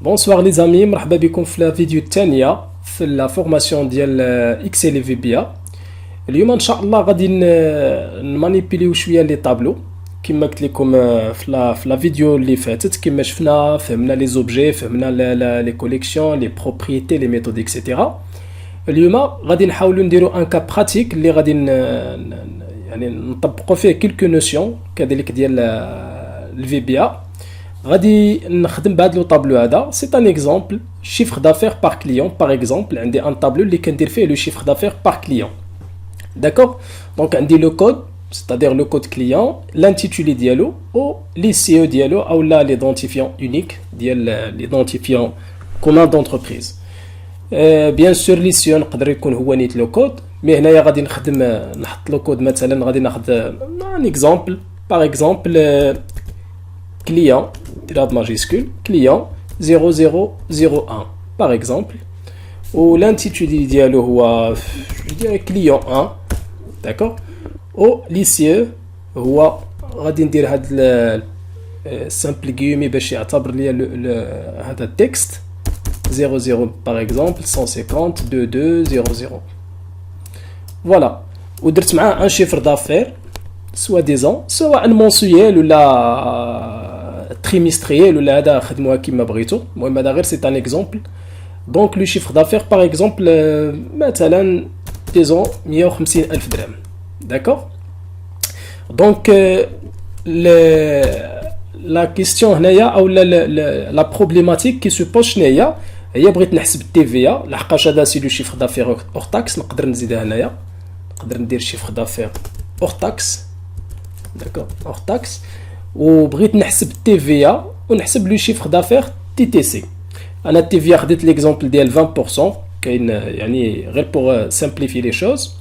Bonsoir les amis, مرحبا بكم في الفيديو الثانية في لا فورماسيون ديال اكسل في بي إيه. اليوم ان شاء الله غادي نمانيبيليو شويه لي طابلو كما قلت لكم في لا فيديو اللي فاتت. كما شفنا فهمنا لي زوبجي، فهمنا لي كوليكسيون، لي بروبريتي، لي ميثود اكسيتيرا. اليوم غادي نحاولوا نديروا ان كا براتيك اللي غادي يعني نطبقوا فيه كلكو نوسيون كذلك ديال الفي بي إيه. غادي نخدم بهذا لو طابلو هذا. سي ان اكزامبل شيفر دافير بار كليون. بار اكزامبل عندي ان طابلو اللي كندير فيه لو شيفر دافير بار كليون. داكوغ، دونك عندي لو كود، c'est-à-dire le code client, l'intitulé ديالو ou les CEO ديالو او لا l'identifiant unique ديال l'identifiant commun d'entreprise. بيان سور لي سيو نقدر يكون هو نيت لو كود، مي هنايا غادي نحط لو كود. مثلا غادي ناخذ ان اكزامبل، باغ اكزامبل client grave majuscule client 0001 par exemple, ou l'intitulé dialogue هو je dirais client 1. d'accord, ou l'issue هو غادي ندير هاد simple guillemets باش يعتبر لي هذا التكست 00 par exemple 150 2200. voilà, ودرت معاه ان شيفر دافير سواء منسويال ولا trimestriel ولا هذا خدموها كيما بغيتو. المهم هذا غير سي ان اكزامبل. دونك لو شيفر دافير باغ اكزامبل مثلا ديزون 150,000 درهم. داكوغ، دونك لا كيستيون هنايا او لا بروبليماتيك كي سو بوش هنايا هي بغيت نحسب التي في إيه لحقاش هذا سي لو شيفر دافير اور تاكس. نقدر نزيدها هنايا، نقدر ندير شيفر دافير اور تاكس. داكوغ، اور تاكس، وبغيت نحسب التي في إيه ونحسب لو شيفر دافير تي تي سي. انا التي في إيه خديت ليكزامبل ديال 20%، كاين يعني غير بوغ سامبليفي لي شوز.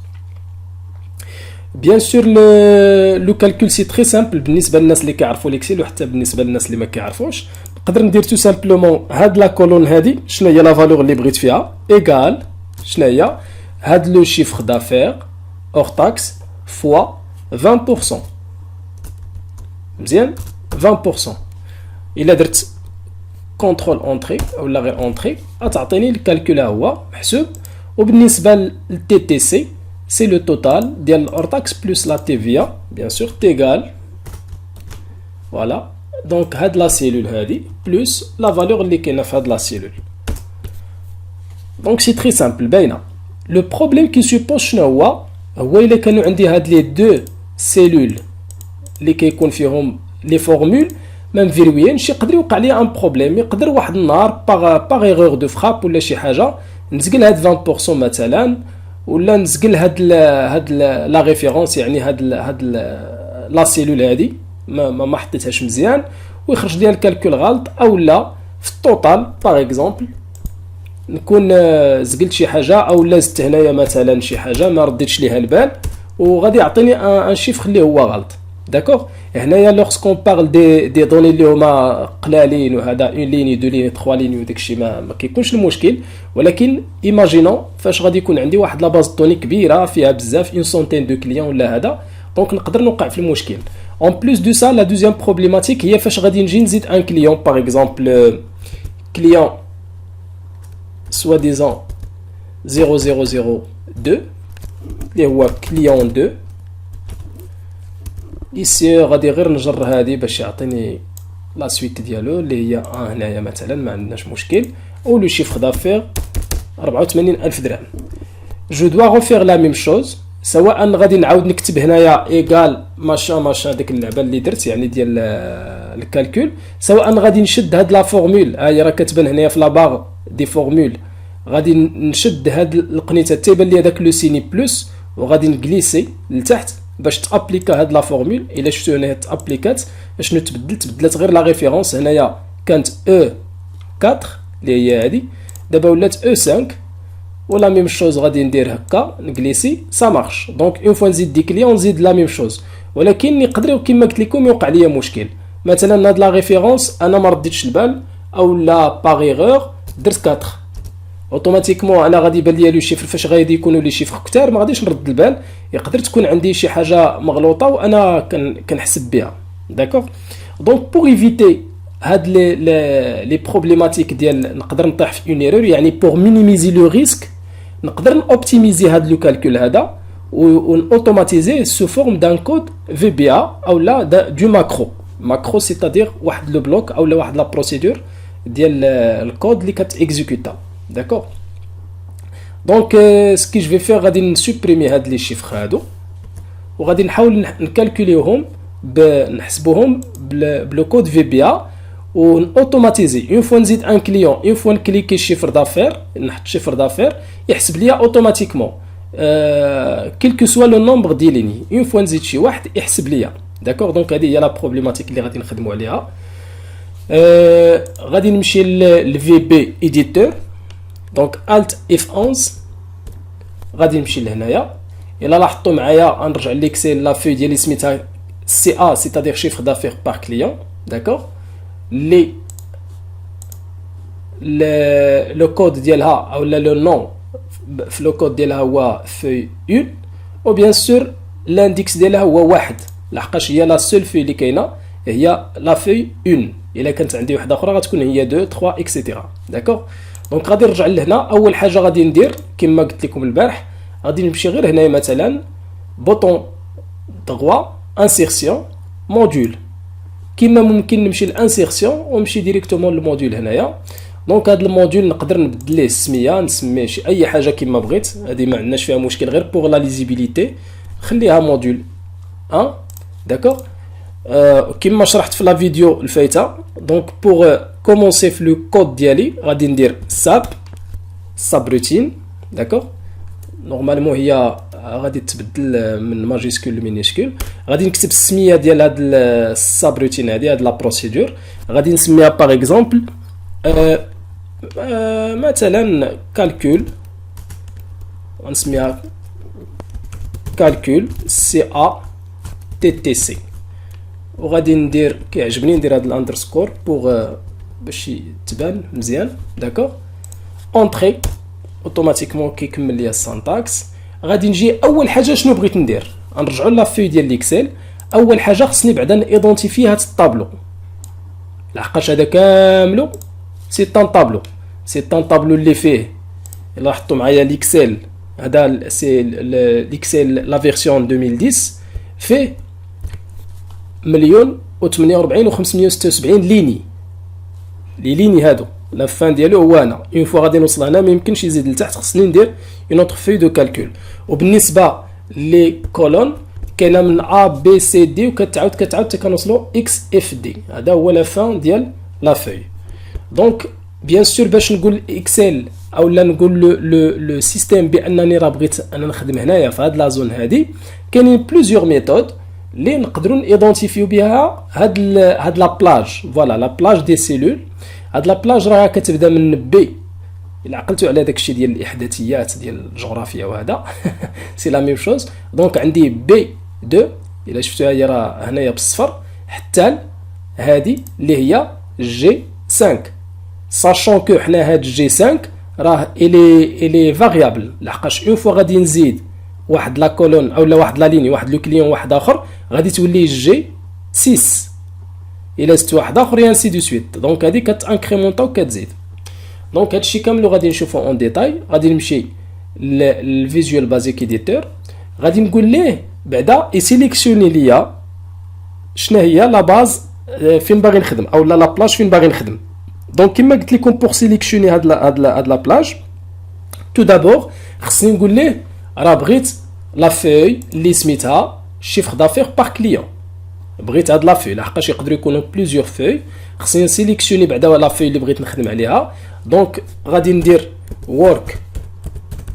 بيان سور لو كالكول سي تري سامبل بالنسبه للناس اللي كيعرفوا ليكسيل، وحتى بالنسبه للناس اللي ما كيعرفوش. نقدر ندير تو سامبلومون هاد لا كولون هادي شنو هي لا فالور اللي بغيت فيها ايغال شنو هي هاد لو شيفر دافير اور تاكس فوا 20%. مزيان، 20%. الا درت كونترول اونتري ولا غير اونتري غتعطيني الكالكول هو محسوب. وبالنسبه للتي تي سي سي لو توتال ديال الاورتاكس بلس لا تي في إيه بيان سور تيغال. فوالا، دونك هاد لا سيلول هادي بلس لا فالور اللي كاينه في هاد لا سيلول. دونك سي تري سامبل باينه. لو بروبليم كي سوبوز شنو هو الا كانوا عندي هاد لي دو سيلول اللي كيكون فيهم لي فورمول ما مفيرويينش، يقدر يوقع لي ان بروبليم. يقدر واحد النهار باغ ايغور دو فراب ولا شي حاجه نزقل هاد 20% مثلا، ولا نزقل هاد لا ريفيرونس، يعني هاد لا سيلول هادي ما حطيتهاش مزيان ويخرج لي الكالكول غلط. او لا في التوتال باغ اكزامبل نكون زقلت شي حاجه او لا زدت هنايا مثلا شي حاجه ما رديتش ليها البال وغادي يعطيني ان شيفر اللي هو غلط. داكوغ، هنايا لوغسكون بارل دي دوني اللي هما قلالين وهذا اون ليني دو ليني 3 ليني وداكشي ما كيكونش المشكل. ولكن ايماجينون فاش غادي يكون عندي واحد لا باز دوني كبيره فيها بزاف اون سونتين دو كليون ولا هذا، دونك نقدر نوقع في المشكل. اون بليس دو سا لا دوزيام بروبليماتيك هي فاش غادي نجي نزيد ان كليون باغ اكزامبل كليون سوا ديزون 0002 اللي هو كليون 2. إيسي غادي غير نجر هادي باش يعطيني لا سويت ديالو اللي هي هنايا مثلا ما عندناش مشكل. او لو شيفر دافير 84,000 درهم. جو دوا غوفير لا ميم شوز، سواء غادي نعاود نكتب هنايا ايغال ماشا ديك اللعبه اللي درت يعني ديال الكالكول، سواء غادي نشد هاد لا فورمول هاهي راه كتبان هنايا في لا باغ دي فورمول. غادي نشد هاد القنيته تيبان لي هذاك لو سيني بلس وغادي نكليسي لتحت باش تابليكا هاد لا فورمول. الا شفتو هنايا تابليكات اشنو تبدلت غير لا ريفيرونس. هنايا كانت او 4 اللي هي هادي، دابا ولات او 5 ولا ميم شوز. غادي ندير هكا نكليسي سا مارش. دونك اون فوا نزيد دي كليون نزيد لا ميم شوز، ولكن يقدر كيما قلت لكم يوقع ليا مشكل. مثلا هاد لا ريفيرونس انا ما رديتش البال او لا باغ ايغور درت 4 اوتوماتيكمون انا غادي يبان ليا لو شيفر فاش غادي يكونوا لي شيفر كثار ما غاديش نرد البال. يقدر تكون عندي شي حاجه مغلوطه وانا كنحسب بها. داكوغ، دونك بور ايفيتي هاد لي بروبليماتيك ديال نقدر نطيح في اون ايرور، يعني بور مينيميزي لو ريسك نقدر نوبتيميزي هاد لو كالكول هذا ونوتوماتيزي سو فورم دان كود في بي ا او لا دو ماكرو. ماكرو سيتادير واحد لو بلوك او لا واحد لا بروسيدور ديال الكود اللي كتيكزيكوتا. داكور. دونك سكي جو في فير غادي نسوبريمي هاد لي شيفر هادو وغادي نحاول نكالكوليوهم نحسبوهم بلو كود في بي ا ونوتوماتيزي. اون فوا نزيد ان كليون، اون فوا نكليكي شيفر دافير، نحط شيفر دافير يحسب ليا اوتوماتيكمون كيل كو سوا لو نومبر ديال ليني. اون فوا نزيد شي واحد يحسب ليا. داكور. دونك هذه هي لا بروبليماتيك اللي غادي نخدموا عليها. غادي نمشي للفي بي ايديتور. دونك الت اف 11 غادي نمشي لهنايا. الا لاحظتوا معايا نرجع ليكسيل لا في ديالي سميتها سي ا سيتادير شيفر دافير بار كليون. داكور. لي لو كود ديالها او لو نون في لو كود ديالها هو في 1 و بيان سور لاندكس ديالها هو واحد، لحقاش هي لا سول في اللي كاينه هي لا في 1. الا كانت عندي واحده اخرى غتكون هي 2 3 اكسيتيرا. داكور. دونك غادي نرجع لهنا. اول حاجه غادي ندير كما قلت لكم البارح، غادي نمشي غير هنايا مثلا بوطون دغوا انسيرسيون موديول. كيما ممكن نمشي لانسيرسيون ونمشي ديريكتومون للموديول هنايا. دونك هذا الموديول نقدر نبدل ليه السميه، نسميه شي اي حاجه كيما بغيت، هذه ما عندناش فيها مشكل، غير بوغ لا ليزيبيليتي خليها موديول 1. داكور. كيما شرحت في لا فيديو الفايته. دونك بوغ كومونسي في لو كود ديالي غادي ندير ساب روتين. داكور. نورمالمون هي غادي تبدل من ماجيسكول لمينيسكول. غادي نكتب السميه ديال هاد الساب روتين هادي، هاد لا بروسيدور غادي نسميها باغ اكزومبل مثلا كالكول، غنسميها كالكول سي ا تي تي سي. وغادي ندير كيعجبني ندير هاد الاندرسكور بوغ باش تبان مزيان. داكور. اونطري اوتوماتيكمون كيكمل ليا السانتاكس. غادي نجي اول حاجه شنو بغيت ندير، نرجعوا لا في ديال ليكسيل. اول حاجه خصني بعدا نيدونتيفي هاد الطابلو، لحقاش هذا كاملو سي طون طابلو، سي طون طابلو اللي فيه الا لاحظتوا معايا ليكسيل هذا سي ليكسيل لا فيرسيون 2010 فيه 1,048,576 ليني. لي ليني هادو لا فان ديالو هو انا. اون فوا غادي نوصل هنا ما يمكنش يزيد لتحت، خصني ندير اون اوتر في دو كالكول. وبالنسبه لي كولون كاينه من ا بي سي دي وكتعاود حتى كنوصلوا اكس اف دي. هذا هو لا فان ديال لا فوي. دونك بيان سور باش نقول اكسل او لا نقول لو سيستيم بانني راه بغيت انا نخدم هنايا في هاد لا زون هادي، كاينين بليزيور ميثود اللي نقدروا ايدونتيفيو بها هاد لا بلاج. فوالا لا بلاج دي سيلول. هاد لا بلاج راه كتبدا من بي، الا عقلتوا على داكشي ديال الاحداثيات ديال الجغرافيا وهذا سي لا ميم شوز. دونك عندي بي 2 الا شفتوها هي راه هنايا بالصفر حتى هادي اللي هي جي 5. ساشون كو حنا هاد جي 5 راه الي فاريابل، لحقاش اون فوا غادي نزيد واحد لا كولون او لا واحد لا ليني واحد لو كليون واحد اخر غادي تولي جي 6. الا زدت واحد اخر يانسي دو سويت. دونك هادي كتانكريمونطا وكتزيد. دونك هادشي كامل غادي نشوفو اون ديتاي. غادي نمشي للفيزيوال بازيك ايديتور، غادي نقول ليه بعدا يسيليكسيوني ليا شنو هي لا باز فين باغي نخدم او لا بلاج فين باغي نخدم. دونك كما قلت لكم بوغ سيليكسيوني هاد لا بلاج تو دابور خصني نقول ليه راه بغيت لا فوي اللي سميتها شيفر دافير بار كليون. بغيت هاد لا فوي لحقاش يقدروا يكونوا بليزيور فوي، خصني نسيليكسيوني بعدا لا فوي اللي بغيت نخدم عليها. دونك غادي ندير ورك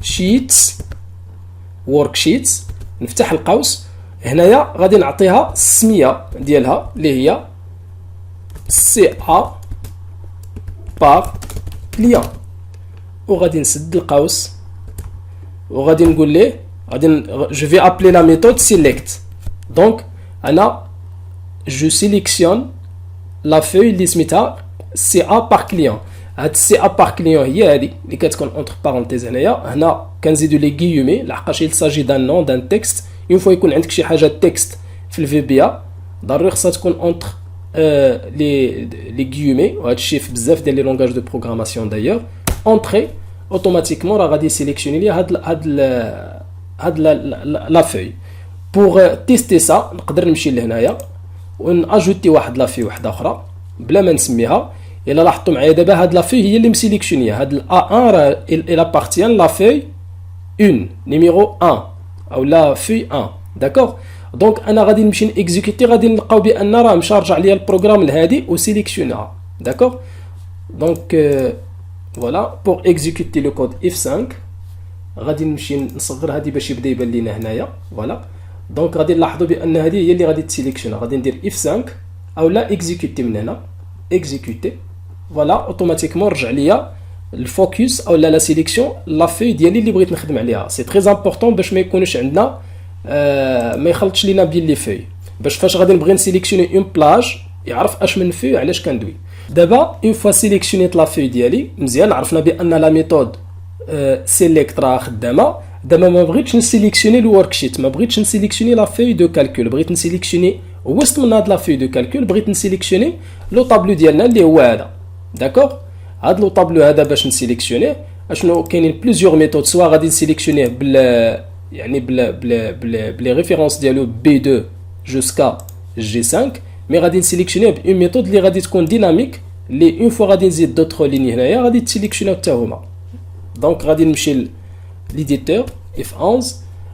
شيتس، نفتح القوس هنايا غادي نعطيها السميه ديالها اللي هي سي ا بار كليون، وغادي نسد القوس وغادي نقول ليه جو في ابلي لا ميثود سيليكت. دونك انا جو سيليكسيون لا فوي اللي سميتها سي ا بار كليون. هاد سي ا بار كليون هي هادي اللي كتكون اونتر بارونتيز هنا كنزيدو لي غيومي لحقاش il s'agit دان نون دان تكست. اون فوا يكون عندك شي حاجه تكست في الفي بي ا ضروري خصها تكون اونتر les guillemets, وهادشي في بزاف ديال لي لونغاج دو بروغراماسيون d'ailleurs, entrer automatiquement راه غادي sélectionner لي هاد لا فeuille. Pour tester ça نقدر نمشي لهنايا وناجوتي واحد لا في واحده اخرى بلا ما نسميها. الا لاحظتوا معايا دابا هاد لا في هي اللي مسيليكسيونيه، هاد ال A1 راه il appartient la feuille 1 numéro 1 او لا في 1. داكوغ دونك انا غادي نمشي نيكزيكوتي، غادي نلقاو بان راه مشارجع ليا البروغرام لهادي وسيليكسيونها. داكوغ دونك فوالا بور اكزيكوتي لو كود F5 غادي نمشي نصغر هادي باش يبدا يبان لينا هنايا. فوالا دونك غادي نلاحظوا بان هذه هي اللي غادي تسيليكسيونها. غادي ندير F5 او لا اكزيكوتي من هنا اكزيكوتي. فوالا اوتوماتيكمون رجع ليا الفوكس او لا سيليكسيون لا في ديالي اللي بغيت نخدم عليها. سي تري امبورطون باش ما يكونوش عندنا ما يخلطش لينا بين لي في، باش فاش غادي نبغي نسيليكسيوني اون بلاج يعرف اش من في علاش كندوي. دابا اون فوا سيليكسيونيت لا في ديالي مزيان، عرفنا بان لا ميثود سيليكت راه خدامه. دابا ما بغيتش نسيليكسيوني الورك شيت، ما بغيتش نسيليكسيوني لا في دو كالكول، بغيت نسيليكسيوني وسط من هاد لا في دو كالكول بغيت نسيليكسيوني لو طابلو ديالنا اللي هو هذا. داكوغ هاد لو طابلو هذا باش نسيليكسيونيه اشنو كاينين بليزيور ميثود، سوا غادي نسيليكسيونيه بال يعني بلي ريفيرونس ديالو B2 جوسكا G5، مي غادي نسيليكسيونيه بأون ميثود اللي غادي تكون ديناميك اللي اون فوا غادي نزيد دوطخ لين هنايا غادي تسيليكسيونيو حتى هما. دونك غادي نمشي ليديتور F11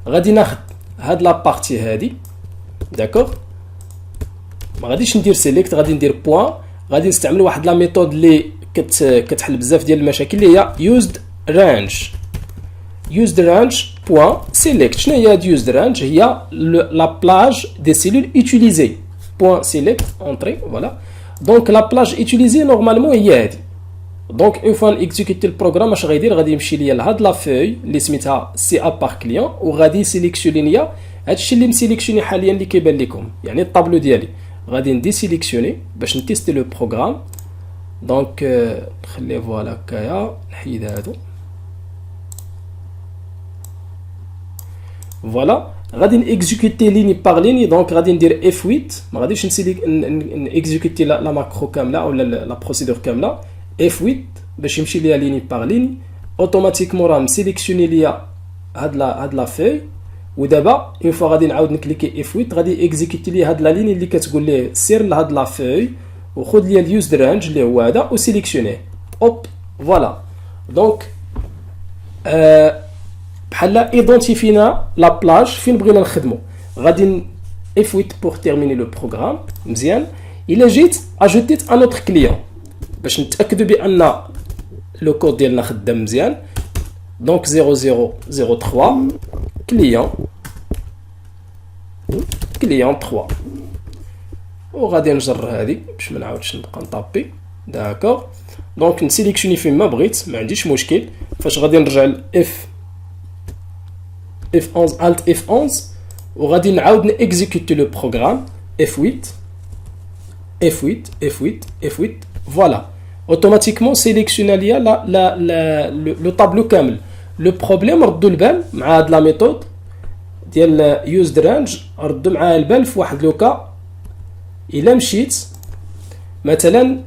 غادي ناخذ هاد لا بارتي هادي. داكوغ ما غاديش ندير سيليكت، غادي ندير بوين. غادي نستعمل واحد لا ميثود اللي كتحل بزاف ديال المشاكل اللي هي used range. used range point select. شنو هي هاد used range؟ هي la plage des cellules utilisées point select entrée. voilà donc la plage utilisée normalement هي هادي. دونك اون فوا نيكزيكوتي البروغرام اش غيدير؟ غادي يمشي ليا لهاد لا فوي اللي سميتها سي ا بار كليون وغادي يسيليكسيوني ليا هادشي اللي مسيليكسيوني حاليا اللي كيبان لكم، يعني الطابلو ديالي. غادي ندي سيليكسيوني باش نتيستي لو بروغرام. دونك نخليه فوالا هكايا، نحيد هادو. فوالا غادي نيكزيكوتي ليني باغ ليني. دونك غادي ندير F8، ما غاديش نيكزيكوتي لا ماكرو كامله ولا لا بروسيدور كامله. F8 باش يمشي ليا ليني باغ ليني، اوتوماتيكمون راه مسيليكسيوني ليا هاد لا فوي. ودابا اون فوا غادي نعاود نكليكي F8 غادي اكزيكوتي ليا هاد لا ليني اللي كتقول ليه سير لهاد لا فوي وخذ ليا اليوزد رانج اللي هو هذا وسيليكسيونيه. اوب فوالا دونك بحال ايدونتيفينا لا بلاج فين بغينا نخدمو. غادي F8 بور تيرميني لو بروغرام. مزيان الا جيت اجوتيت ان اوتر كليون باش نتاكدوا بان لو كود ديالنا خدام مزيان. دونك 0003 كليون 3 وغادي نجر هذه باش ما نعاودش نبقى نطابي. داكوغ دونك نسيليكسيوني فين ما بغيت، ما عنديش مشكل. فاش غادي نرجع ل F11 Alt F11 وغادي نعاود نيكزيكوتي لو بروغرام F8 فوالا اوتوماتيكمون سيليكسيونا ليا لو طابلو كامل. لو بروبليم ردوا البال مع هاد لا ميثود ديال يوزد رانج، ردوا معاها البال في واحد لوكا. الا مشيت مثلا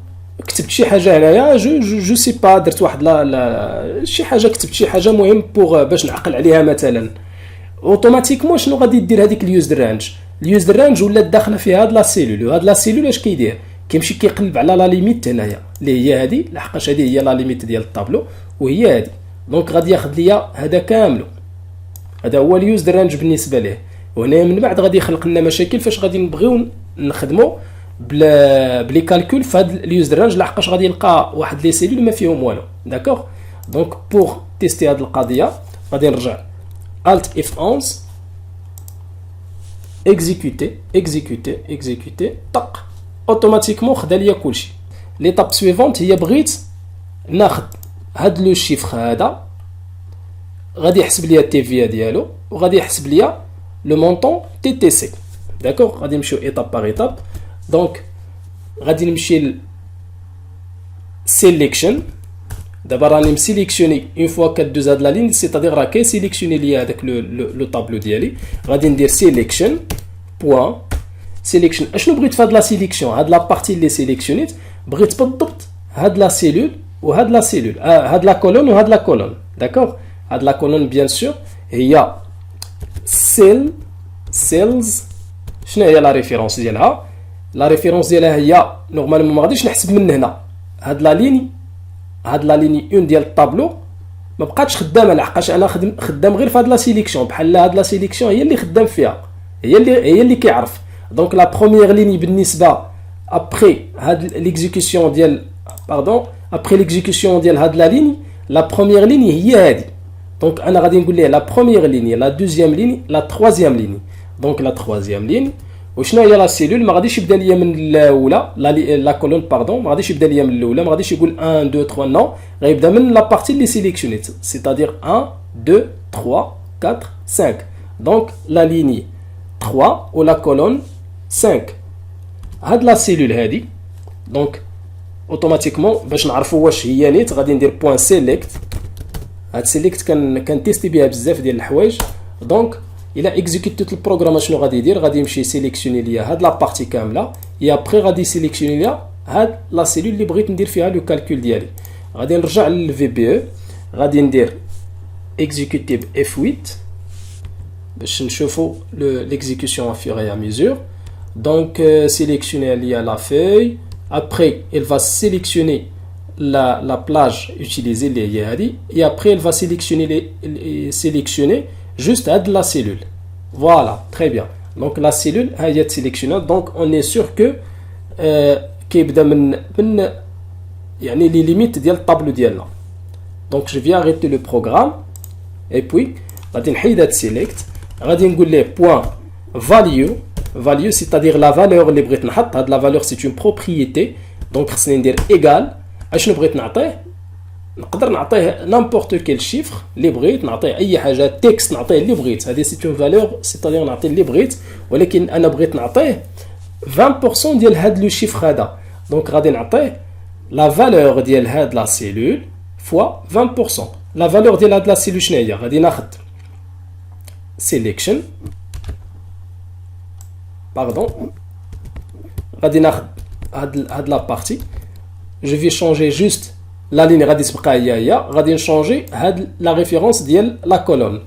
كتبت شي حاجه هنايا جو سي با درت واحد لا شي حاجه، كتبت شي حاجه مهم بوغ باش نعقل عليها مثلا، اوتوماتيكمون شنو غادي دير هذيك اليوزد رانج؟ اليوزد رانج ولات داخله في هاد لا سيلول، وهاد لا سيلول اش كيدير؟ كيمشي كيقلب على لا ليميت هنايا اللي هي هذه، لحقاش هذه هي لا ليميت ديال الطابلو وهي هذه. دونك غادي ياخذ ليا هذا كامل، هذا هو اليوزد رانج بالنسبه ليه. وهنا من بعد غادي يخلق لنا مشاكل فاش غادي نبغيو نخدمو بلي كالكول في هاد اليوزد رانج، لحقاش غادي يلقى واحد لي سيلول ما فيهم والو. داكوغ دونك بوغ تيستي هاد القضيه غادي نرجع Alt F11 اكزيكوتي طق، اوتوماتيكمون خدا ليا كلشي. ليطاب سويفونت هي بغيت ناخذ هاد لو شيفر هذا، غادي يحسب ليا تي في ديالو وغادي يحسب ليا لو مونطون تي تي سي. داكوغ غادي نمشيو ايطاب باغ ايطاب. دونك غادي نمشي ل سيليكشن. دابا راني مسيليكسيوني اون فوا كدوز هاد لا لين، سيتادير راه كيسيليكسيوني ليا هذاك لو طابلو ديالي. غادي ندير سيليكشن بوين sélection. اشنو بغيت في هاد لا سيليكسيون هاد لا بارتي اللي سيليكسيونيت بغيت بالضبط هاد لا سيلول وهاد لا سيلول هاد لا كولون وهاد لا كولون داكوغ هاد لا كولون بيان سور هي سيلز شنو هي لا ريفيرونس ديالها لا ريفيرونس ديالها هي نورمالمون ما غاديش نحسب من هنا هاد لا ليني 1 ديال الطابلو ما بقاتش خدامه لحقاش انا خدام غير في هاد لا سيليكسيون بحال هاد لا سيليكسيون هي اللي خدام فيها هي اللي كيعرف دونك لا بروميير ليني بالنسبه ابري هاد ليكزيكسيون ديال باردون ابري ليكزيكسيون ديال هاد لا ليني لا بروميير ليني هي هادي دونك انا غادي نقول ليه لا بروميير ليني لا دوزيام ليني لا تروازيام ليني دونك لا تروازيام ليني وشنو هي لا سيلول ما غاديش يبدا ليا من الاولى لا كولون باردون ما غاديش يبدا ليا من الاولى ما غاديش يقول 1 2 3 نو غيبدا من لا بارتي اللي سيليكسيونيت سيتادير 1 2 3 4 5 دونك لا ليني 3 و لا كولون 5 هاد لا سيلول هادي دونك اوتوماتيكمون باش نعرفوا واش هي نيت غادي ندير بوين سيليكت هاد سيليكت كنتيستي بها بزاف ديال الحوايج دونك الا اكزيكوتيت البروغرام شنو غادي يدير غادي يمشي سيليكسيوني ليا هاد لا بارتي كامله اي ابري غادي سيليكسيوني ليا هاد لا سيلول اللي بغيت ندير فيها لو كالكول ديالي غادي نرجع للفي بي او غادي ندير اكزيكوتي ب اف 8 باش نشوفوا l'exécution au fur et à mesure donc sélectionner lié à la feuille après elle va sélectionner la plage utilisée et après elle va sélectionner juste la cellule voilà très bien donc la cellule est sélectionnée donc on est sûr que كيبدا من يعني les limites ديال الطابلو ديالنا donc je viens arrêter le programme et puis غادي نحيد هاد select غادي نقول ليه point value c'est-à-dire la valeur اللي بغيت نحط هاد la valeur c'est une propriété donc خصني ندير égal اشنو بغيت نعطيه نقدر نعطيه n'importe quel chiffre اللي بغيت نعطيه اي حاجه تكست نعطيه اللي بغيت هذه c'est une valeur c'est-à-dire نعطيه اللي بغيت ولكن انا بغيت نعطيه 20% ديال هاد لو شيفر هذا دونك غادي نعطيه la valeur ديال هاد la cellule fois 20% la valeur ديال هاد la cellule شنو هي غادي ناخذ selection pardon غادي ناخذ هاد لا بارتي je vais changer juste la ligne غادي تبقى هي غادي نشونجي هاد لا ريفيرونس ديال لا كولون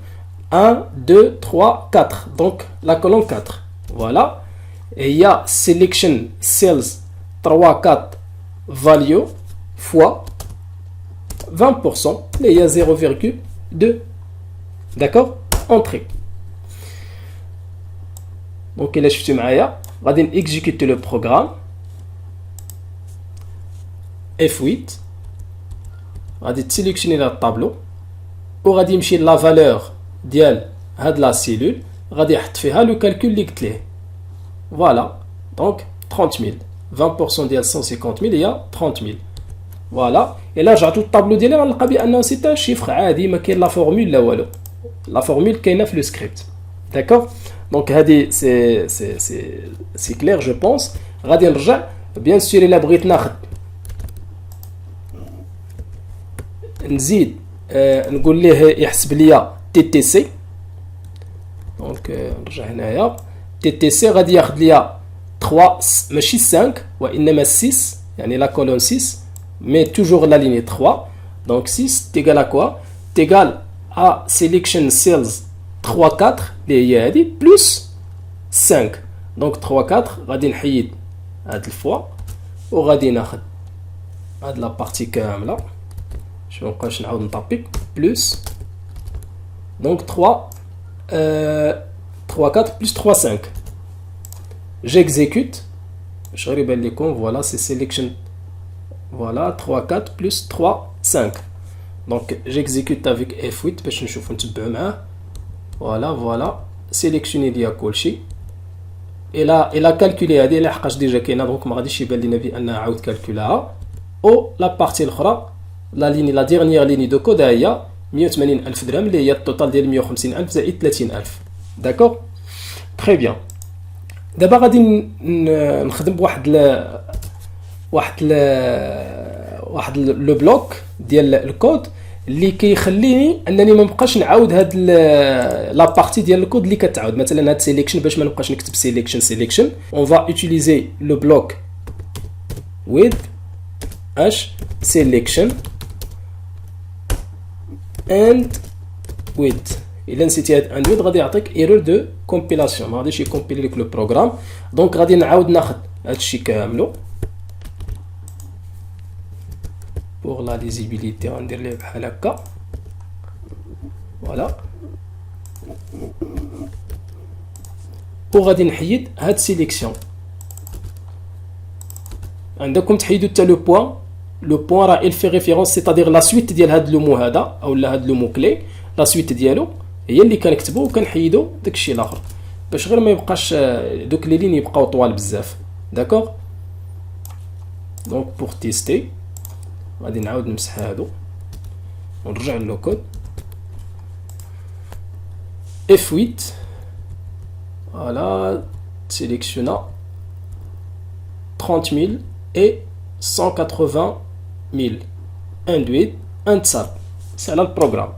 1 2 3 4 دونك لا كولون 4 فوالا هي selection cells 3 4 value fois 20% اللي هي 0,2 d'accord entrée donc الا شفتوا معايا غادي نيكزيكوتي لو بروغرام F8 غادي تسيليكسيوني لا الطابلو وغادي يمشي لا فالور ديال هاد لا سيلول غادي يحط فيها لو كالكول اللي قلت ليه فوالا دونك 30000 20% ديال 150000 هي 30000 فوالا الا رجعتو للطابلو ديالي غنلقى بانه سي ان شيفر عادي ما كاين لا فورمول لا والو لا فورمول كاينه في لو سكريبت داكوغ دونك هادي سي كلير جو بونس غادي نرجع بيان سور الا بغيت ناخذ نزيد نقول ليه يحسب ليا تي تي سي دونك نرجع هنايا تي تي سي غادي ياخذ ليا 3 ماشي 5 وانما 6 يعني لا كولون 6 مي توجور لا ليني 3 دونك 6 تيغال ا كوا تيغال ا سيليكشن سيلز 3 4 اللي هي هادي بلس 5 دونك 3 4 غادي نحيد هاد الفوا وغادي ناخذ هاد لا بارتي كامله je vais encore نعاود نطابي plus donc 3 4 plus 3 5 j'exécute je غير يبان لكم voilà c'est selection voilà 3 4 plus 3 5 donc j'exécute avec F8 باش نشوفوا نتبعوا معاه voilà sélectionner ليا كلشي الى كالكولي هذه لحقاش ديجا كاينه دونك ما غاديش يبان لينا بانها عاود كالكولاها او لا بارتي الاخرى لا ليني لا ديرنيير ليني دو كود هي 180000 درهم اللي هي التوتال ديال 150000 زائد 30000 داكوغ تري بيان دابا غادي نخدم بواحد واحد لو بلوك ديال الكود اللي كيخليني انني ما نبقاش نعاود هاد لا بارتي ديال الكود اللي كتعاود. مثلا هاد سيليكشن باش ما نبقاش نكتب سيليكشن اون فا utiliser لو بلوك with اش selection and with. الا نسيتي هاد and with غادي يعطيك ايرور دو كومبيلاسيون، ما غاديش يكومبيلي لك لو بروغرام. دونك غادي نعاود ناخد هادشي كاملو pour la lisibilité. غندير ليه بحال هكا فوالا، وغادي نحيد هاد سيليكسيون. عندكم تحيدوا حتى لو بوين. لو بوين راه il fait référence سيتادير لا سويت ديال هاد لو مو هذا اولا هاد لو مو كلي، لا سويت ديالو هي اللي كنكتبو وكنحيدو داكشي الاخر باش غير ما يبقاش دوك لي لين يبقاو طوال بزاف. داكوغ. دونك بور تيستي غادي نعاود نمسح هادو ونرجع للو كود F8 فوالا sélectionna 30,000 et 180,000 induit انتصر. سي على البروغرام.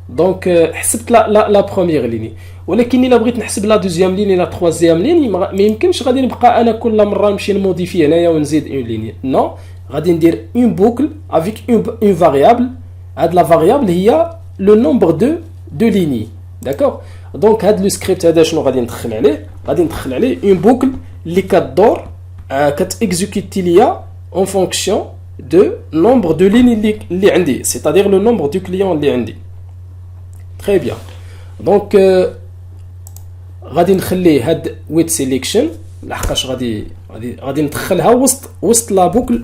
دونك حسبت لا بروميير ليني، ولكن الا بغيت نحسب لا دوزيام ليني لا تروازيام ليني ما يمكنش غادي نبقى انا كل مره نمشي نموديفي هنايا ونزيد اون ليني. نو، غادي ندير اون بوكل افيك اون فاريابل. هاد لا فاريابل هي لو نومبر دو ليني. داكوغ. دونك هاد لو سكريبت هذا شنو غادي ندخل عليه؟ غادي ندخل عليه اون بوكل اللي كدور كتيكزيكوتي ليا اون فونكسيون دو نومبر دو ليني اللي عندي، سيتادير لو نومبر دو كليون اللي عندي. تري بيان. دونك غادي نخلي هاد ويت سيليكشن لحقاش غادي ندخلها وسط لا بوكل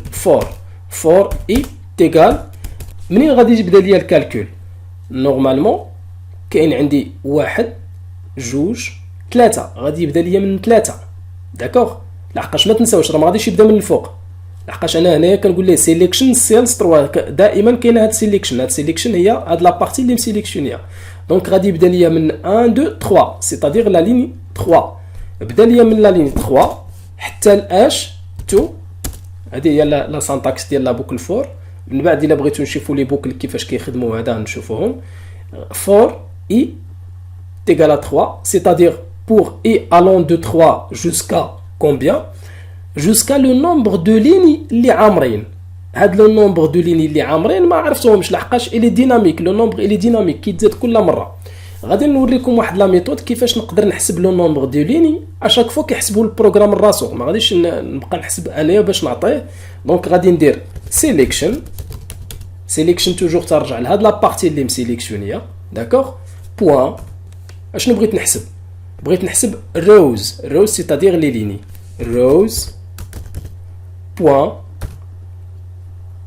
فور اي تيغال. منين غادي يبدا ليا الكالكول؟ نورمالمون كاين عندي 1 2 3 غادي يبدا ليا من 3. داكوغ. لحقاش ما تنساوش راه ما غاديش يبدا من الفوق، لحقاش انا هنايا كنقول ليه سيليكشن سيلز 3 دائما كاينه هاد سيليكشن هي هاد لا بارتي اللي مسيليكسيونيها. دونك غادي يبدا ليا من 1 2 3 سيتادير لا ليني 3. بدا ليا من لا ليني 3 حتى الاش 2. هذه هي لا سانتاكس ديال لا بوكل فور. من بعد الا بغيتو نشوفوا لي بوكل كيفاش كيخدموا هذا نشوفوهم. فور اي تيغال 3 سيتادير pour i allant de 3 jusqu'à combien? Jusqu'à le nombre de lignes اللي عامرين. هاد لو نومبر دو ليني اللي عامرين ما عرفتوهمش لحقاش الي ديناميك. لو نومبر الي ديناميك كيتزاد كل مره. غادي نوريكم واحد لا ميثود كيفاش نقدر نحسب لو نومبر دو ليني اشاك فوا كيحسبوا البروغرام راسو، ما غاديش نبقى نحسب انايا باش نعطيه. دونك غادي ندير سيليكشن توجور ترجع لهاد لا بارتي اللي مسيليكسيونيه. داكوغ. بوين اشنو بغيت نحسب؟ بغيت نحسب روز سيتادير لي ليني. روز بوين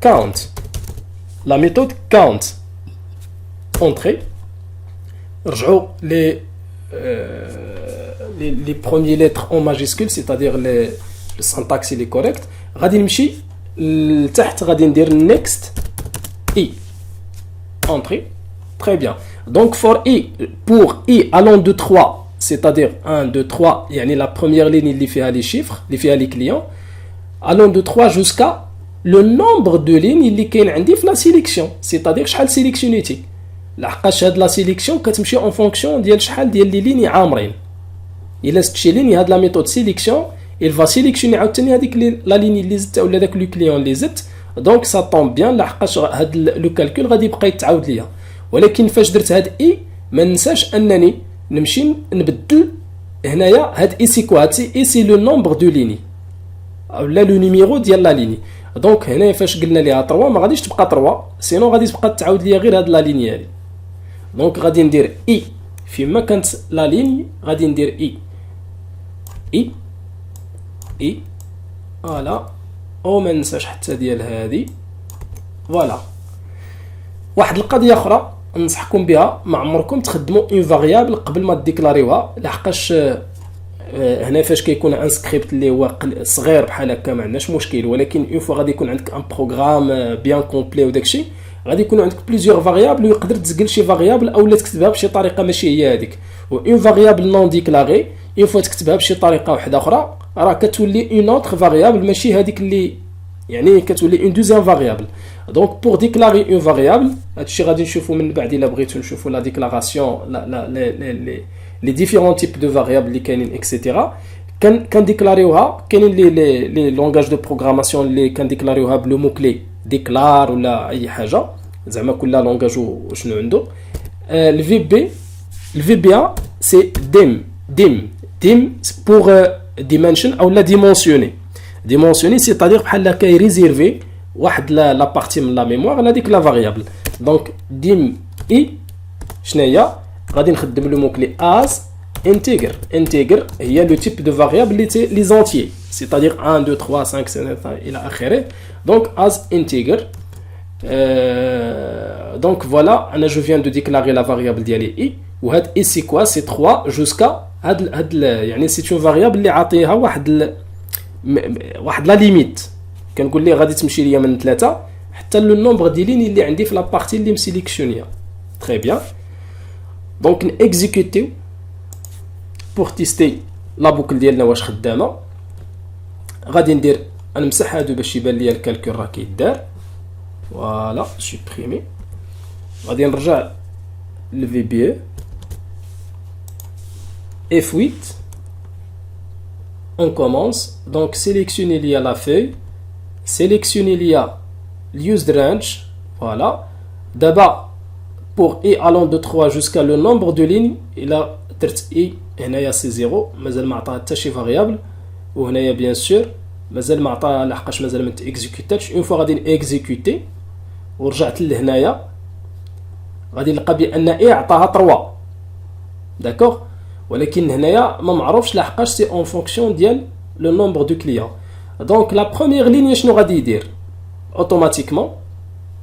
count. La méthode count. Entrée. رجعوا les premières lettres en majuscule, c'est-à-dire le syntaxe il est correct. غادي نمشي لتحت غادي ندير next i. Entrée. Très bien. Donc for i, pour i allant de 3, c'est-à-dire 1 2 3 يعني la première ligne اللي فيها les chiffres, اللي فيها les clients, allant de 3 jusqu'à لو نومبر دو لين اللي كاين عندي في لا سيليكسيون، سيتادير شحال سيليكسيونيتي. لحقاش هاد لا سيليكسيون كتمشي اون فونكسيون ديال شحال ديال لي ليني عامرين. الا زدت شي ليني هاد لا ميثود سيليكسيون il va sélectionner عاوتاني هذيك لا ليني اللي زدت ولا داك لو كليون اللي زدت. دونك سا طون بيان لحقاش هاد لو كالكول غادي يبقى يتعاود ليا. ولكن فاش درت هاد اي ما ننساش انني نمشي نبدل هنايا هاد اي سيكو. هاد اي سي لو نومبر دو ليني اولا لو نيميرو ديال لا ليني. دونك هنا فاش قلنا ليها 3 ما غاديش تبقى 3 سينو غادي تبقى تعاود ليا غير هاد لا ليني هادي. دونك غادي ندير اي فيما كانت لا ليني غادي ندير اي فوالا وما ننساش حتى ديال هادي. فوالا واحد القضيه اخرى ننصحكم بها، ما عمركم تخدموا اون فاريابل قبل ما ديكلاريوها، لحقاش هنا فاش كيكون ان سكريبت اللي هو صغير بحال هكا ما عندناش مشكل. ولكن اون فوا غادي يكون عندك ان بروغرام بيان كومبلي وداكشي غادي يكون عندك بليزيور فاريابل ويقدر تسجل شي فاريابل اولا تكتبها بشي طريقه ماشي هي هذيك. و اون فاريابل نون ديكلاري اون فوا تكتبها بشي طريقه واحده اخرى راه كتولي اون اوتر فاريابل ماشي هذيك اللي يعني كتولي une deuxième variable. Donc pour déclarer une variable, هادشي غادي نشوفوا من بعد الا بغيتو نشوفوا la déclaration les différents types de variables اللي كاينين etc. كنديكلاريوها كاينين لي لونغاج دو بروغراماسيون اللي كنديكلاريوها بلو مو كلي ديكلار ولا اي حاجه زعما كل لونغاج وشنو عنده. الفي بي سي ديم pour dimension او لا dimensionner c'est-à-dire بحال هكا يريزيرفي واحد لا بارتي من لا ميموار على ديك لا فاريابل. دونك ديم اي شناهي غادي نخدم لو مو كلي از انتيغر هي لو تيب دو فاريابل لي زونتيي c'est-à-dire 1 2 3 5 6 الى اخره. دونك از انتيغر donc voilà انا je viens de déclarer la variable ديالي اي وهاد اي سي كوا سي 3 جوسكا هاد يعني سي اون فاريابل اللي عاطيها واحد لا ليميت كنقول ليه غادي تمشي ليا من 3 حتى لو نومبر ديال لين اللي عندي في لا بارتي اللي مسيليكسيونيا. تري بيان دونك نيكزيكوتيو بور تيستي لا بوكل ديالنا واش خدامه. غادي ندير نمسح هادو باش يبان ليا الكالكول راه كيدار. فوالا سوبريمي. غادي نرجع للفي بي F8. On commence. Donc sélectionnez l'IA la feuille. Sélectionnez l'IA l'used range. Voilà. D'abord, pour I allant de 3 jusqu'à le nombre de lignes, il a I. هنايا سي 0 مازال ما عطاها حتى شي فاريابل. وهنايا بيان سور مازال ما عطاها لحقاش مازال ما تيكزيكوتاتش. اون فوا غادي نيكزيكوتي ورجعت لهنايا غادي نلقى بان اي عطاها 3. داكوغ. ولكن هنايا ما معروفش لحقاش سي اون فونكسيون ديال لو نومبر دو كليون. دونك لا بروميير لين شنو غادي يدير اوتوماتيكمون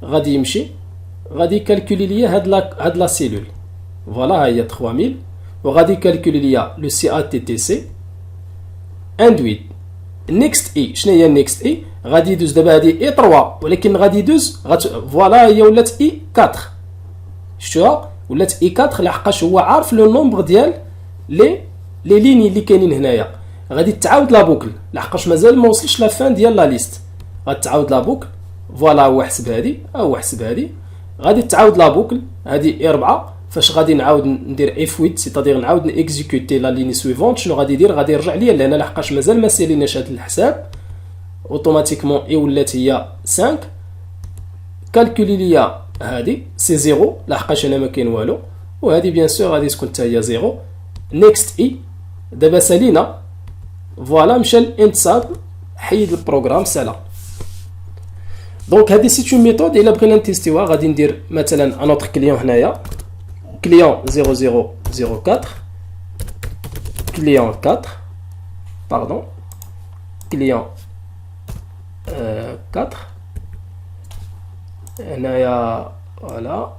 غادي يمشي غادي يكالكولي ليا هاد لا سيلول. فوالا ها هي 3000 وغادي يكالكولي ليا لو سي ا تي تي سي اندويد نيكست اي. شنو هي نيكست اي؟ غادي يدوز دابا هادي اي 3 ولكن غادي يدوز فوالا هي ولات اي 4. شفتوها ولات اي 4 لحقاش هو عارف لو نومبر ديال لي ليني اللي كاينين هنايا. غادي تعاود لا بوكل لحقاش مازال ما وصلش لا فان ديال لا ليست. غتعاود لا بوكل فوالا هو حسب هادي غادي تعاود لا بوكل هادي اي 4. فاش غادي نعاود ندير اف 8 سيتادير نعاود نيكزيكوتي لا ليني سويفونت شنو غادي يدير؟ غادي يرجع ليا لهنا لحقاش مازال ما ساليناش هاد الحساب. اوتوماتيكمون اي ولات هي 5. كالكولي ليا هادي سي 0 لحقاش هنا ما كاين والو وهادي بيان سور غادي تكون حتى هي 0. نيكست اي دابا سالينا فوالا مشى الانتصاب حيد البروغرام سالا. دونك هادي سي اون ميثود الا بغينا نتيستيوها غادي ندير مثلا ان اوتر كليون هنايا كليون 0004 كليون 4 باردون كليون 4 هنايا فوالا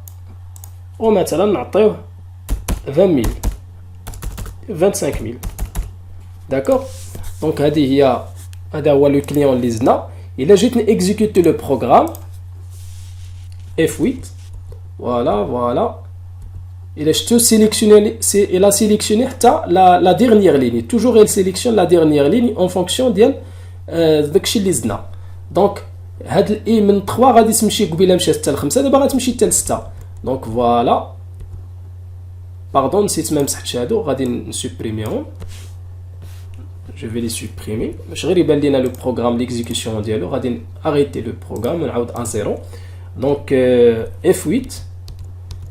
ومثلا نعطيوه 20000 25000. داكوغ. دونك هذا هو لو كليون اللي زدنا. الا جيت نيكزيكوتي لو بروغرام F8 فوالا الا شفتو سيليكسيوني الا سيليكسيوني حتى لا ديرنيير ليني توجور il sélectionne la dernière ligne en fonction ديال داكشي اللي زدنا. دونك هاد الاي من 3 غادي تمشي قبيله مشات حتى ل 5 دابا غتمشي حتى ل 6. دونك فوالا باردون نسيت ما مسحتش هادو غادي نسوبريميهم. je vais les supprimer باش غير يبان لينا لو بروغرام ليكزيكسيون ديالو. غادي اريتي لو بروغرام ونعاود ا 0. دونك F8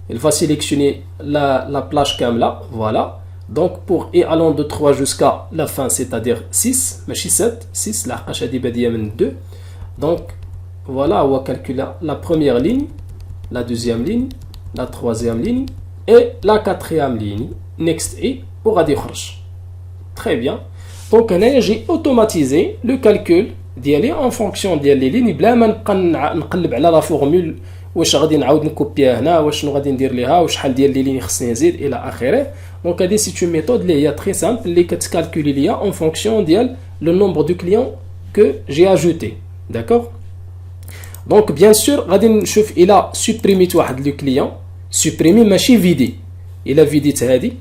il va sélectionner la plage kamla. Voilà. Donc pour et allant de 3 jusqu'à la fin c'est-à-dire 6 ماشي 7 6 لحقاش هادي باديه من 2. Donc voilà on va calculer la première ligne, la deuxième ligne, la troisième ligne et la quatrième ligne. Next et وغادي يخرج. Très bien. Donc هنايا j'ai automatisé le calcul ديالي en fonction ديال لي لين بلا ما نبقى نقلب على لا فورمول واش غادي نعاود نكوبيها هنا واش شنو غادي ندير ليها وشحال ديال لي لين خصني نزيد الى اخره. دونك هادي سي اون ميثود اللي هي تري سامبل اللي كتكالكولي ليا en fonction ديال لو نومبر دو كليون que j'ai ajouté. D'accord. Donc bien sûr غادي نشوف الى سوبريميت واحد لو كليون سوبريمي ماشي فيدي. الى فيديت هادي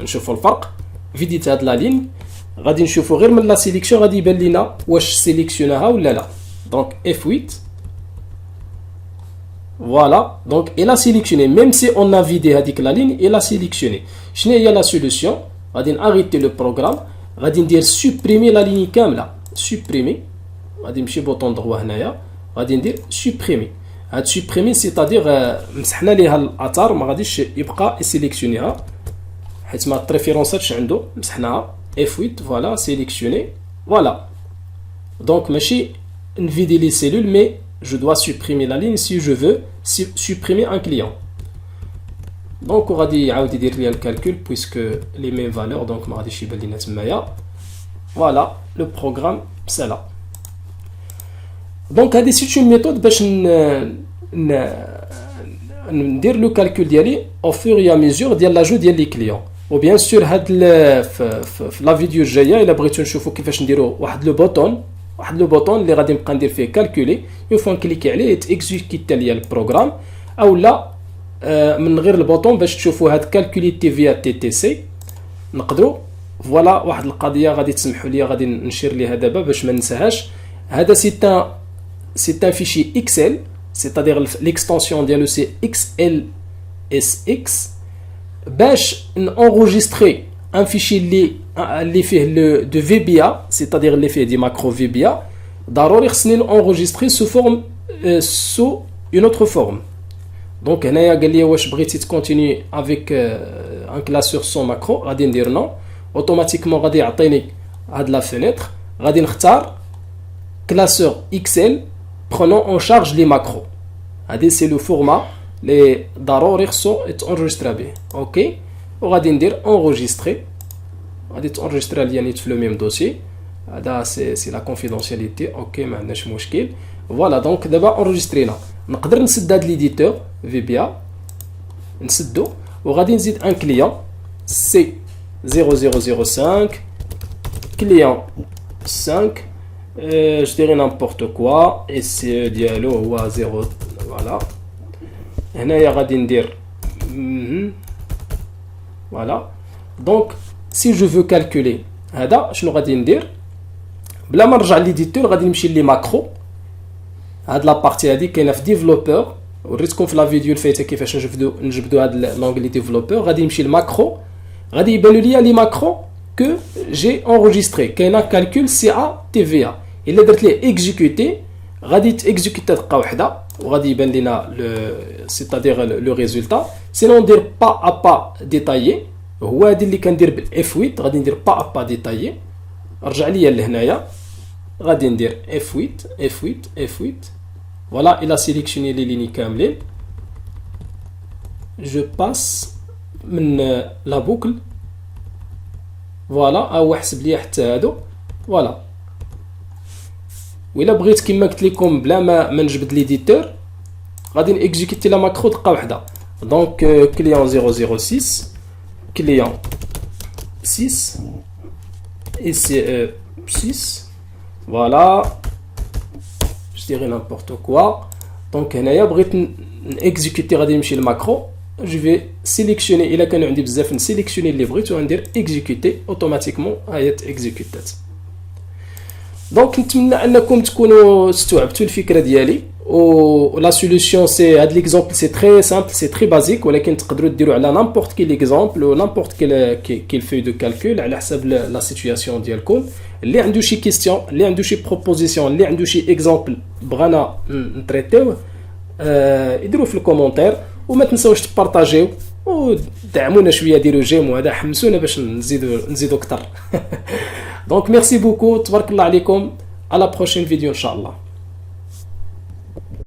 نشوفوا الفرق. فيديت هاد لا لين غادي نشوفوا غير من لا سيليكسيون غادي يبان لينا واش سيليكسيوناها ولا لا. Donc F8. Voilà, donc il a sélectionné, même si on a vidé la ligne, il a sélectionné. Je n'ai la solution, on va arrêter le programme, on va dire supprimer la ligne كاملة, supprimer, on va dire bouton droit هنايا, on va dire supprimer. هاد supprimer c'est-à-dire مسحنا ليها الاثار ما غاديش يبقى يسيليكسيونيها حيت ما تريفيرونساتش عنده مسحناها F8 voilà sélectionner voilà. Donc ماشي نفيدي لي cellules mais je dois supprimer la ligne si je veux supprimer un client. Donc on va dire le calcul puisque les mêmes valeurs donc voilà le programme c'est là. Donc c'est une méthode pour dire le calcul au fur et à mesure de l'ajout des clients. Ou bien sûr la vidéo جايه الا بغيتو نشوفوا كيفاش نديروا واحد لو بوطون اللي غادي نبقى ندير فيه كالكولي يفون كليكي عليه يتيكزيكيتا ليا البروغرام او لا من غير البوطون باش تشوفوا هاد كالكولي تي فيا تي تي سي نقدروا فوالا واحد القضيه غادي تسمحوا لي غادي نشير ليها دابا باش ما ننساهاش. هذا سي ان فيشي اكسل c'est-à-dire l'extension ديالو سي XLSX باش نenregistrer un fichier اللي فيه de VBA c'est-à-dire اللي فيه دي macro VBA ضروري خصني نenregistrer sous une autre forme. Donc هنايا قال لي واش بغيتي تكونتيني avec un classeur sans macro غادي ندير نو اوتوماتيكمون غادي يعطيني هاد لا فينيتر غادي نختار classeur XL prenant en charge les macros. هادي سي لو فورما اللي ضروري خصو يتانجسترا به اوكي وغادي ندير enregistrer غادي تانجسترا ليا نيت في لو ميم دوسي هذا سي لا كونفيدونسياليتي اوكي ما عندناش مشكل فوالا. دونك دابا انجسترينا نقدر نسد هاد ليديتور في بي ا نسدو وغادي نزيد ان كليون سي 0005 كليون 5 je dirais n'importe quoi et c'est dialo هو 0 voilà. هنايا غادي ندير voilà. Donc si je veux calculer هذا شنو غادي ندير بلا ما نرجع ليديتور غادي نمشي لي ماكرو. هاد لا بارتي هادي كاينه في ديفلوبور وريتكم في لا فيديو الفايته كيفاش نجبدوا هاد لونغلي ديفلوبور. غادي نمشي للماكرو غادي يبانوا لي لي ماكرو que j'ai enregistré كاينه كالكول سي ا تي في ا الا درت ليه اكزيكوتي غادي تاكزيكوتا دقه واحده وغادي يبان لنا c'est-à-dire لو ريزولتا. سينون ندير با ا با ديتايي هو هادي اللي كندير بالاف 8 غادي ندير با ا با ديتايي. رجع ليا لهنايا غادي ندير F8 F8 F8 voilà il a sélectionné les lignes كاملين. je passe من لا بوكل فوالا او حسب لي حتى هادو فوالا. وإلا بغيت كما قلت لكم بلا ما نجبد ليديتور غادي نيكزيكوتي لا ماكرو دقه واحده. دونك كليون 006 كليون 6 et c'est 6 voilà je dirais n'importe quoi. Donc هنايا بغيت نيكزيكوتي غادي نمشي للماكرو je vais sélectionner الا كان عندي بزاف نسيليكسيوني اللي بغيت وندير اكزيكوتي اوتوماتيكمون هي اكزيكوتات. دونك نتمنى انكم تكونوا استوعبتوا الفكره ديالي و لا سوليوشن سي هاد ليكزامبل سي تري سامبل سي تري بازيك ولكن تقدروا ديروا على نامبورت كي ليكزامبل و نامبورت كي فوي دو كالكول على حسب لا سيتوياسيون ديالكم. اللي عنده شي كيستيون اللي عنده شي بروبوزيسيون اللي عنده شي اكزامبل بغانا نتريتيوه يديروا في الكومونتير وما تنساوش تبارطاجيو ودعمونا شويه ديروا جيم وهذا حمسونا باش نزيدوا اكثر. دونك ميرسي بوكو تبارك الله عليكم على بروشين فيديو ان شاء الله.